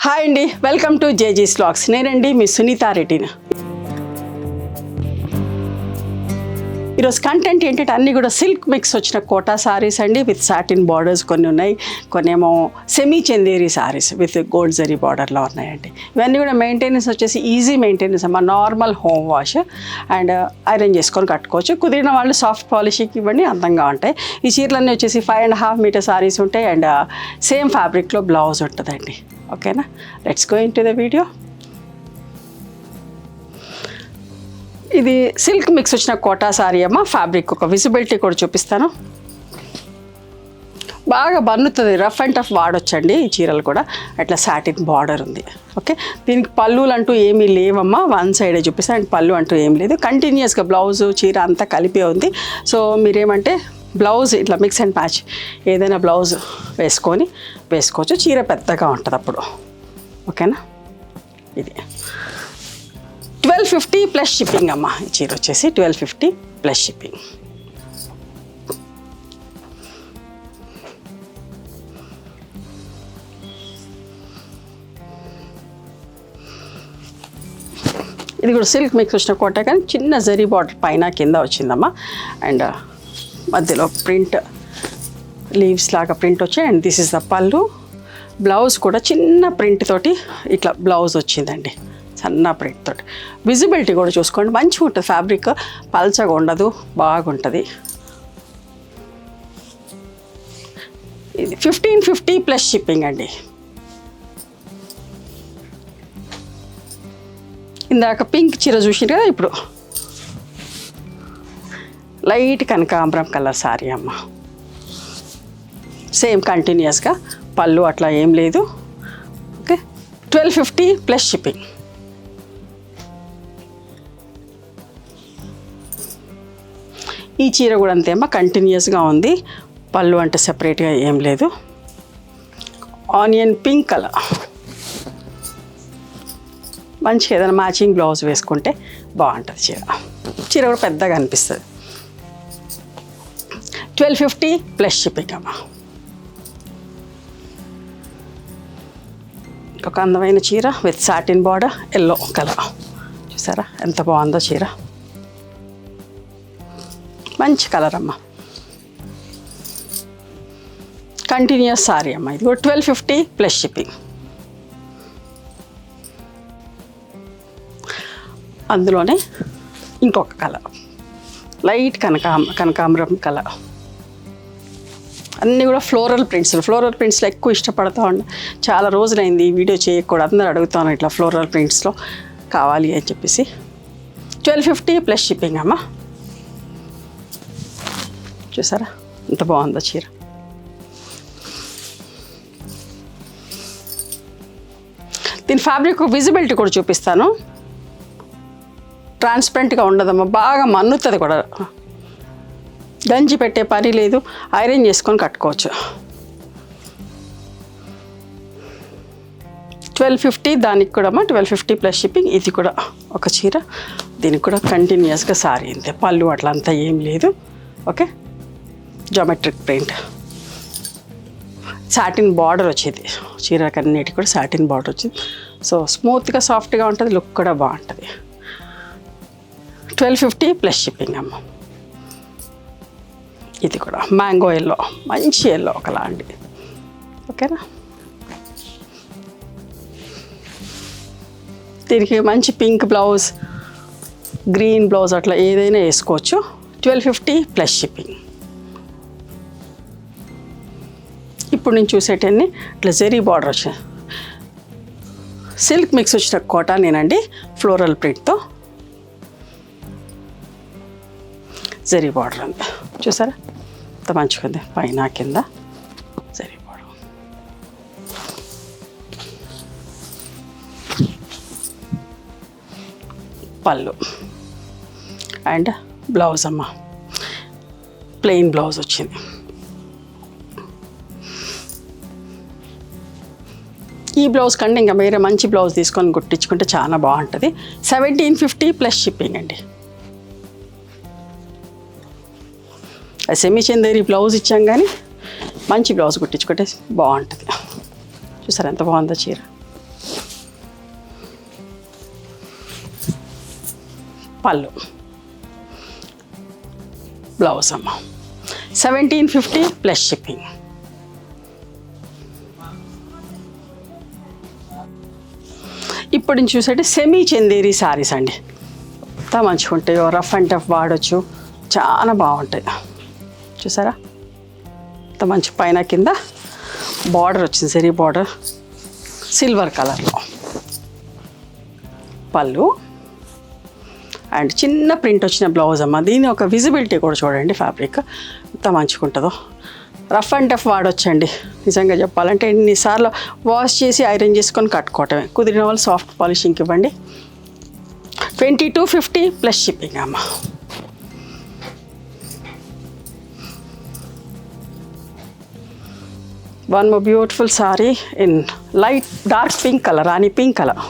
Hi అండి, welcome to జేజీస్ vlogs. నేనండి మీ సునీతా రెడ్డిని. ఈరోజు కంటెంట్ ఏంటంటే అన్నీ కూడా సిల్క్ మిక్స్ వచ్చిన కోటా సారీస్ అండి, విత్ సాటిన్ బార్డర్స్ కొన్ని ఉన్నాయి, కొన్ని ఏమో semi Chanderi saris with gold zari బార్డర్లో ఉన్నాయండి. ఇవన్నీ కూడా మెయింటెనెన్స్ వచ్చేసి ఈజీ మెయింటెనెన్స్ అమ్మ, normal home wash and iron చేసుకొని కట్టుకోవచ్చు. కుదిరిన వాళ్ళు సాఫ్ట్ పాలిషింగ్ ఇవ్వండి, అందంగా ఉంటాయి. ఈ చీరలన్నీ వచ్చేసి 5.5 మీటర్ సారీస్ ఉంటాయి అండ్ సేమ్ ఫ్యాబ్రిక్లో బ్లౌజ్ ఉంటుందండి. ఓకేనా, let's go in to the video. ఇది సిల్క్ మిక్స్ వచ్చిన కోటా సారీ అమ్మ. ఫ్యాబ్రిక్ ఒక విజిబిలిటీ కూడా చూపిస్తాను. బాగా బన్నుతుంది, రఫ్ అండ్ టఫ్ వాడొచ్చండి. ఈ చీరలు కూడా అట్లా సాటిన్ బార్డర్ ఉంది. ఓకే, దీనికి పళ్ళులు అంటూ ఏమీ లేవమ్మా, వన్ సైడే చూపిస్తాను. అండ్ పళ్ళు అంటూ ఏం లేదు, కంటిన్యూస్గా బ్లౌజు చీర అంతా కలిపే ఉంది. సో మీరేమంటే బ్లౌజ్ ఇట్లా మిక్స్ అండ్ మ్యాచ్ ఏదైనా బ్లౌజ్ వేసుకోవచ్చు. చీర పెద్దగా ఉంటుంది అప్పుడు. ఓకేనా, ఇది 1250 ప్లస్ షిప్పింగ్ అమ్మ. ఈ చీర వచ్చేసి 1250 ప్లస్ షిప్పింగ్. ఇది కూడా సిల్క్ మిక్స్ వచ్చిన కోట, కానీ చిన్న జరీ బార్డర్ పైన కింద వచ్చిందమ్మా. అండ్ మధ్యలో ప్రింట్ లీవ్స్ లాగా ప్రింట్ వచ్చాయి. అండ్ దిస్ ఇస్ ద పళ్ళు. బ్లౌజ్ కూడా చిన్న ప్రింట్ తోటి ఇట్లా బ్లౌజ్ వచ్చిందండి, సన్న ప్రింట్ తోటి. విజిబిలిటీ కూడా చూసుకోండి, మంచిగా ఉంటుంది. ఫ్యాబ్రిక్ పల్చగా ఉండదు, బాగుంటుంది. ఇది 1550 ప్లస్ షిప్పింగ్ అండి. ఇందాక పింక్ చీర చూసిరు కదా, ఇప్పుడు లైట్ కనకాంబరం కలర్ సారీ అమ్మ. సేమ్ కంటిన్యూస్గా పళ్ళు అట్లా ఏం లేదు. Okay, 1250 plus shipping. ఈ చీర కూడా అంతే అమ్మ, కంటిన్యూస్గా ఉంది. పళ్ళు అంటే సెపరేట్గా ఏం లేదు. ఆనియన్ పింక్ కలర్, మంచిగా ఏదైనా మ్యాచింగ్ బ్లౌజ్ వేసుకుంటే బాగుంటుంది. చీర కూడా పెద్దగా అనిపిస్తుంది. 1250 ప్లస్ షిప్పింగ్ అమ్మ. ఒక అందమైన చీర with satin border, yellow colour. చూసారా ఎంత బాగుందో చీర, మంచి కలర్ అమ్మ. కంటిన్యూస్ సారీ అమ్మ. ఇది కూడా 1250 ప్లస్ షిప్పింగ్. అందులోనే ఇంకొక కలర్, లైట్ కనకాంబరం కలర్. అన్నీ కూడా ఫ్లోరల్ ప్రింట్స్లో ఎక్కువ ఇష్టపడుతూ ఉండే. చాలా రోజులైంది ఈ వీడియో చేయకూడదు, అందరూ అడుగుతాను ఇట్లా ఫ్లోరల్ ప్రింట్స్లో కావాలి అని చెప్పేసి. 1250 ప్లస్ షిప్పింగ్ అమ్మ. చూసారా ఎంత బాగుందో చీర. దీని ఫ్యాబ్రిక్ విజిబిలిటీ కూడా చూపిస్తాను. ట్రాన్స్పరెంట్గా ఉండదమ్మా, బాగా మన్నుతుంది కూడా. గంజి పెట్టే పని లేదు, ఐరన్ చేసుకొని కట్టుకోవచ్చు. 1250 దానికి కూడా అమ్మా, 1250 ప్లస్ షిప్పింగ్. ఇది కూడా ఒక చీర, దీనికి కూడా కంటిన్యూస్గా సారీ అంతే, పళ్ళు అట్లా అంతా ఏం లేదు. Okay, geometric print, satin border వచ్చేది. చీర కన్నిటికి కూడా సాటిన్ బార్డర్ వచ్చింది. సో స్మూత్గా సాఫ్ట్గా ఉంటుంది, లుక్ కూడా బాగుంటుంది. 1250 ప్లస్ షిప్పింగ్ అమ్మ. ఇది కూడా మ్యాంగో ఎల్లో, మంచి ఎల్లో ఒకలాంటి. ఓకేనా, దీనికి మంచి పింక్ బ్లౌజ్, గ్రీన్ బ్లౌజ్ అట్లా ఏదైనా వేసుకోవచ్చు. 1250 ప్లస్ షిప్పింగ్. ఇప్పుడు నేను చూసేటన్ని ఇట్లా జరీ బార్డర్ వచ్చాయి, సిల్క్ మిక్స్ వచ్చిన కోటా నేనండి, ఫ్లోరల్ ప్రింట్తో జరీ బార్డర్ ఉంది. చూసారా ఎంత మంచిగా ఉంది, పైన కింద జరీ బార్డర్. పళ్ళు అండ్ బ్లౌజ్ అమ్మ, ప్లెయిన్ బ్లౌజ్ వచ్చింది. ఈ బ్లౌజ్ కంటే ఇంకా వేరే మంచి బ్లౌజ్ తీసుకొని కుట్టించుకుంటే చాలా బాగుంటుంది. 1750 ప్లస్ షిప్పింగ్ అండి. సెమీ చందేరి బ్లౌజ్ ఇచ్చాం, కానీ మంచి బ్లౌజ్ కుట్టించుకుంటే బాగుంటుంది. చూసారా ఎంత బాగుందో చీర. పళ్ళు, బ్లౌజ్ అమ్మ. 1750 ప్లస్ షిప్పింగ్. ఇప్పుడు నేను చూసేటి సెమీ చందేరి శారీస్ అండి. ఎంత మంచిగా ఉంటాయో, రఫ్ అండ్ టఫ్ వాడచ్చు, చాలా బాగుంటాయి. చూసారా ఎంత మంచి పైన కింద బార్డర్ వచ్చింది, జరీ బార్డర్ సిల్వర్ కలర్లో. పళ్ళు అండ్ చిన్న ప్రింట్ వచ్చిన బ్లౌజ్ అమ్మ. దీని ఒక విజిబిలిటీ కూడా చూడండి, ఫ్యాబ్రిక్ ఎంత మంచిగా ఉంటుందో. రఫ్ అండ్ టఫ్ వాడొచ్చండి. నిజంగా చెప్పాలంటే ఎన్నిసార్లు వాష్ చేసి ఐరన్ చేసుకొని కట్టుకోవటమే. కుదిరిన వాళ్ళు సాఫ్ట్ పాలిషింగ్కి ఇవ్వండి. 2250 ప్లస్ షిప్పింగ్ అమ్మ. One more beautiful sorry in light dark pink colour, Rani pink colour.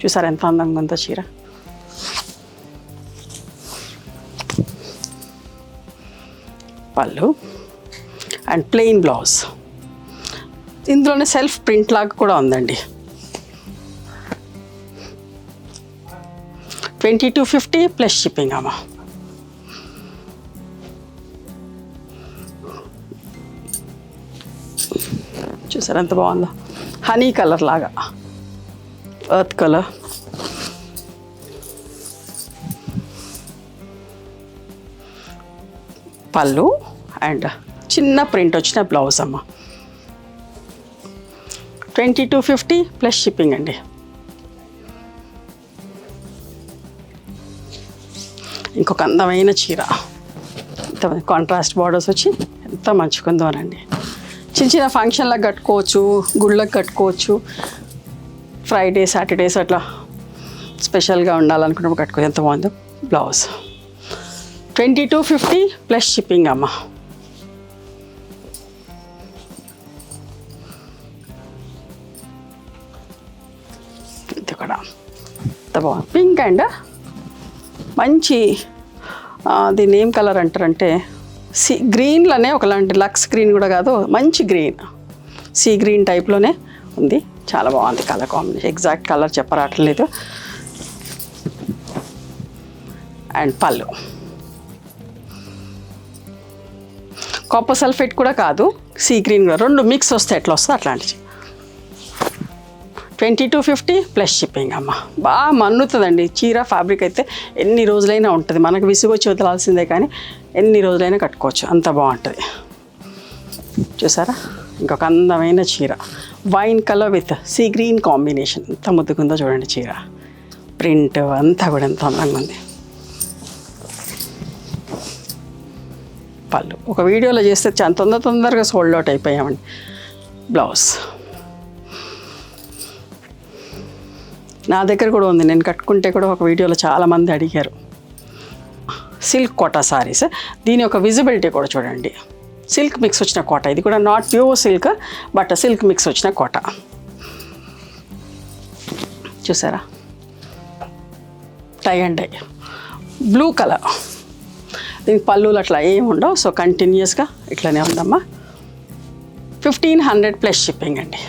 చూసారా ఎంత అందంగా ఉందో చీర. పళ్ళు అండ్ ప్లెయిన్ బ్లౌజ్. ఇందులోనే సెల్ఫ్ ప్రింట్ లాగా కూడా ఉందండి. 2250 ప్లస్ షిప్పింగ్ అమ్మ. చూసారా ఎంత బాగుందో, హనీ కలర్ లాగా, ఎర్త్ కలర్. పళ్ళు అండ్ చిన్న ప్రింట్ వచ్చిన బ్లౌజ్ అమ్మ. 2250 ప్లస్ షిప్పింగ్ అండి. ఇంకొక అందమైన చీర, ఎంత కాంట్రాస్ట్ బార్డర్స్ వచ్చి ఎంత మంచిగుందోనండి. చిన్న చిన్న ఫంక్షన్లకు కట్టుకోవచ్చు, గుళ్ళకి కట్టుకోవచ్చు, ఫ్రైడే సాటర్డేస్ అట్లా స్పెషల్గా ఉండాలనుకున్నప్పుడు కట్టుకోవచ్చు. ఎంత బాగుందో బ్లౌజ్. 2250 ప్లస్ షిప్పింగ్ అమ్మ. ఇది కూడా ఎంత బాగుంది, పింక్ అండ్ మంచి దీన్ని ఏం కలర్ అంటారంటే గ్రీన్లోనే ఒకలాంటి లక్స్ గ్రీన్ కూడా కాదు, మంచి గ్రీన్, సీ గ్రీన్ టైప్లోనే ఉంది. చాలా బాగుంది కలర్ కాంబినేషన్. ఎగ్జాక్ట్ కలర్ చెప్పరాటలేదు. అండ్ పళ్ళు కాపర్ సల్ఫేట్ కూడా కాదు, సీ గ్రీన్ కూడా, రెండు మిక్స్ వస్తే ఎట్లా వస్తుంది అట్లాంటివి. 2250 ప్లస్ షిప్పింగ్ అమ్మ. బాగా మన్నుతుందండి చీర. ఫ్యాబ్రిక్ అయితే ఎన్ని రోజులైనా ఉంటుంది, మనకు విసుగొచ్చి వదలాల్సిందే కానీ ఎన్ని రోజులైనా కట్టుకోవచ్చు, అంత బాగుంటుంది. చూసారా ఇంకొక అందమైన చీర, wine colour with sea green combination. ఎంత ముద్దుకుందో చూడండి చీర. ప్రింట్ అంతా కూడా ఎంత అందంగా ఉంది. పళ్ళు ఒక వీడియోలో చేస్తే చాలా తొందరగా సోల్డ్ అవుట్ అయిపోయామండి. బ్లౌజ్ నా దగ్గర కూడా ఉంది, నేను కట్టుకుంటే కూడా ఒక వీడియోలో చాలామంది అడిగారు. సిల్క్ కోటా సారీస్. దీని యొక్క విజిబిలిటీ కూడా చూడండి, సిల్క్ మిక్స్ వచ్చిన కోట. ఇది కూడా not pure silk but silk mix వచ్చిన కోట. చూసారా tie and dye blue colour. దీనికి పళ్ళులు అట్లా ఏమి ఉండవు, సో కంటిన్యూస్గా ఇట్లానే ఉందమ్మా. 1500 ప్లస్ షిప్పింగ్ అండి.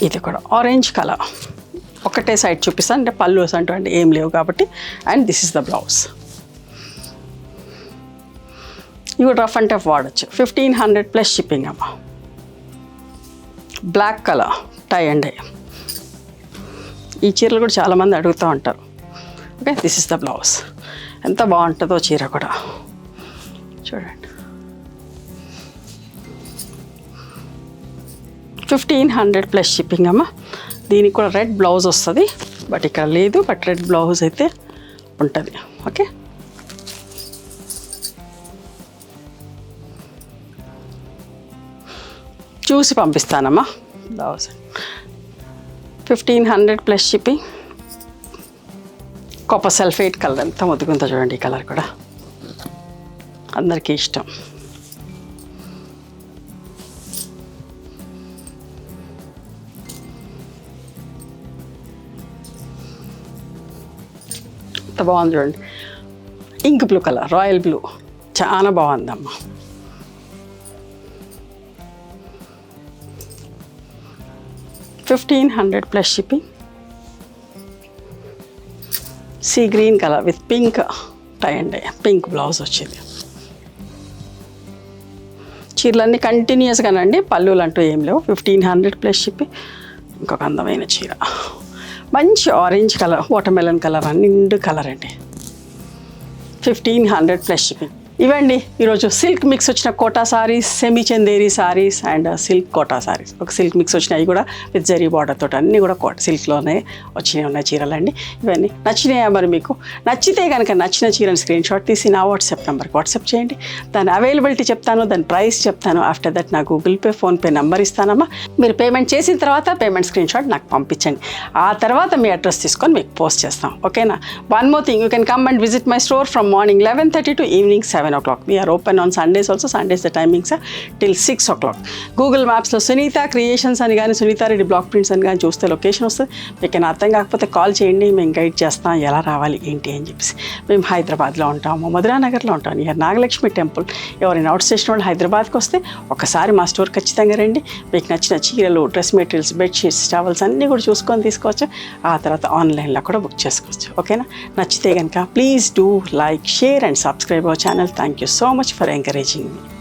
ఇది కూడా ఆరెంజ్ కలర్, ఒకటే సైడ్ చూపిస్తాను అంటే పళ్ళు అంటే ఏం లేవు కాబట్టి. And this is the blouse. ఇవి రఫ్ అండ్ టఫ్ వాడచ్చు. 1500 ప్లస్ షిప్పింగ్ అమ్మ. Black colour tie and dye. ఈ చీరలు కూడా చాలామంది అడుగుతూ ఉంటారు. Okay, this is the blouse. ఎంత బాగుంటుందో చీర కూడా చూడండి. 1500 ప్లస్ షిప్పింగ్ అమ్మ. దీనికి కూడా రెడ్ బ్లౌజ్ వస్తుంది, బట్ ఇక్కడ లేదు, బట్ రెడ్ బ్లౌజ్ అయితే ఉంటుంది. ఓకే, చూసి పంపిస్తానమ్మా blouse. 1500 plus shipping. Copper sulphate colour ఎంత ముద్దుగుందో చూడండి. ఈ కలర్ కూడా అందరికీ ఇష్టం. ఎంత బాగుంది చూడండి. Ink blue colour, royal blue, చాలా బాగుందమ్మా. $1500 plus shipping. Sea green colour with pink tie and pink blouse వచ్చింది. చీరలన్నీ కంటిన్యూస్గానండి, పళ్ళులు అంటూ ఏం లేవు. 1500 ప్లస్ షిప్పింగ్. ఇంకొక అందమైన చీర, మంచి ఆరెంజ్ కలర్, వాటర్మెలన్ కలర్, నిండు కలర్ అండి. 1500 ప్లస్ షిప్పింగ్. ఇవండి ఈరోజు సిల్క్ మిక్స్ వచ్చిన Kota sarees, semi Chanderi sarees and silk Kota sarees. ఒక సిల్క్ మిక్స్ వచ్చినాయి కూడా విత్ జరీ బార్డర్ తోటి, అన్నీ కూడా సిల్క్లోనే ఉన్నాయి చీరలండి. ఇవన్నీ నచ్చినాయా మరి మీకు? నచ్చితే కనుక నచ్చిన చీరని స్క్రీన్ షాట్ తీసి నా వాట్సాప్ నెంబర్కి వాట్సాప్ చేయండి. దాని అవైలబిలిటీ చెప్తాను, దాని ప్రైస్ చెప్తాను. ఆఫ్టర్ దట్ నా గూగుల్ పే, ఫోన్పే నెంబర్ ఇస్తానమ్మా. మీరు పేమెంట్ చేసిన తర్వాత పేమెంట్ స్క్రీన్ షాట్ నాకు పంపించండి. ఆ తర్వాత మీ అడ్రస్ తీసుకొని మీకు పోస్ట్ చేస్తాం. ఓకేనా? One more thing, you can come and visit my store from morning 11:30 to evening 7 o'clock. We are open on Sundays also. Sundays the timings are till 6 o'clock. Google Mapsలో Sunitha Creations అని కానీ Sunitha Reddy block prints అని కానీ చూస్తే location వస్తుంది. మీకు అర్థం కాకపోతే కాల్ చేయండి, మేము గైడ్ చేస్తాం ఎలా రావాలి ఏంటి అని చెప్పేసి. మేము హైదరాబాద్లో ఉంటాము, మధురా నగర్లో ఉంటాము, నియర్ నాగలక్ష్మి టెంపుల్. ఎవరైనా అవుట్ స్టేషన్ వాళ్ళు హైదరాబాద్కి వస్తే ఒకసారి మా స్టోర్ ఖచ్చితంగా రండి. మీకు నచ్చిన చీరలు, డ్రెస్ మెటీరియల్స్, బెడ్షీట్స్, టవల్స్ అన్నీ కూడా చూసుకొని తీసుకోవచ్చు. ఆ తర్వాత ఆన్లైన్లో కూడా బుక్ చేసుకోవచ్చు. ఓకేనా? నచ్చితే కనుక please do like, share and subscribe our channel. Thank you so much for encouraging me.